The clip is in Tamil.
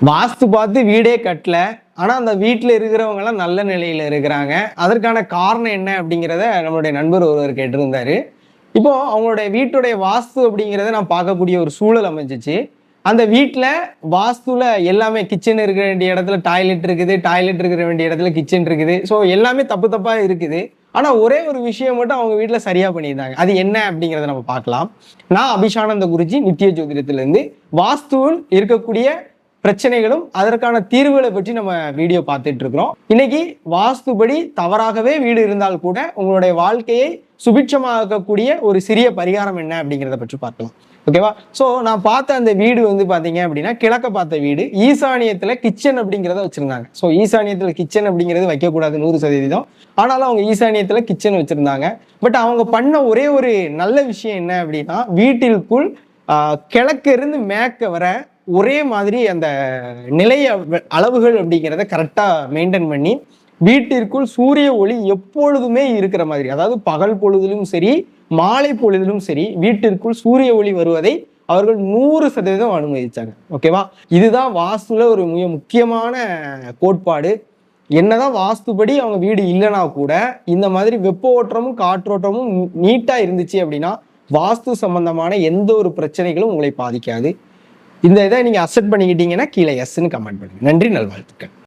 வாஸ்து பார்த்து வீடே கட்டல, ஆனா அந்த வீட்டில் இருக்கிறவங்க எல்லாம் நல்ல நிலையில இருக்கிறாங்க. அதற்கான காரணம் என்ன அப்படிங்கிறத நம்மளுடைய நண்பர் ஒருவர் கேட்டிருந்தாரு. இப்போ அவங்களுடைய வீட்டுடைய வாஸ்து அப்படிங்கிறத நான் பார்க்கக்கூடிய ஒரு சூழல் அமைஞ்சிச்சு. அந்த வீட்டில் வாஸ்துல எல்லாமே கிச்சன் இருக்க வேண்டிய இடத்துல டாய்லெட் இருக்குது, டாய்லெட் இருக்கிற வேண்டிய இடத்துல கிச்சன் இருக்குது. ஸோ எல்லாமே தப்பு தப்பா இருக்குது. ஆனா ஒரே ஒரு விஷயம் மட்டும் அவங்க வீட்டுல சரியா பண்ணியிருந்தாங்க. அது என்ன அப்படிங்கிறத நம்ம பார்க்கலாம். நான் அபிஷானந்த குருஜி, நித்திய ஜோதிடத்திலிருந்து வாஸ்துவில் இருக்கக்கூடிய பிரச்சனைகளும் அதற்கான தீர்வுகளை பற்றி நம்ம வீடியோ பார்த்துட்டு இருக்கிறோம். இன்னைக்கு வாஸ்துபடி தவறாகவே வீடு இருந்தால் கூட உங்களுடைய வாழ்க்கையை சுபிட்சமாக்கக்கூடிய ஒரு சிறிய பரிகாரம் என்ன அப்படிங்கிறத பற்றி பார்க்கலாம். ஓகேவா? ஸோ நான் பார்த்த அந்த வீடு வந்து பார்த்தீங்க அப்படின்னா கிழக்க பார்த்த வீடு, ஈசானியத்தில் கிச்சன் அப்படிங்கிறத வச்சிருந்தாங்க. ஸோ ஈசானியத்தில் கிச்சன் அப்படிங்கிறது வைக்கக்கூடாது 100%. ஆனாலும் அவங்க ஈசானியத்தில் கிச்சன் வச்சிருந்தாங்க. பட் அவங்க பண்ண ஒரே ஒரு நல்ல விஷயம் என்ன அப்படின்னா, வீட்டிற்குள் கிழக்கு இருந்து மேற்க வர ஒரே மாதிரி அந்த நிலைய அளவுகள் அப்படிங்கிறத கரெக்டாக மெயின்டைன் பண்ணி வீட்டிற்குள் சூரிய ஒளி எப்பொழுதுமே இருக்கிற மாதிரி, அதாவது பகல் பொழுதிலும் சரி மாலை பொழுதிலும் சரி வீட்டிற்குள் சூரிய ஒளி வருவதை அவர்கள் 100% அனுமதிச்சாங்க. ஓகேவா? இதுதான் வாஸ்துல ஒரு மிக முக்கியமான கோட்பாடு. என்னதான் வாஸ்துபடி அவங்க வீடு இல்லைனா கூட இந்த மாதிரி வெப்ப ஓட்டமும் காற்றோட்டமும் நீட்டா இருந்துச்சு அப்படின்னா வாஸ்து சம்பந்தமான எந்த ஒரு பிரச்சனைகளும் உங்களை பாதிக்காது. இந்த இதை நீங்க அக்செப்ட் பண்ணிக்கிட்டீங்கன்னா கீழே எஸ்ன்னு கமெண்ட் பண்ணுங்க. நன்றி, நல்வாழ்த்துக்கள்.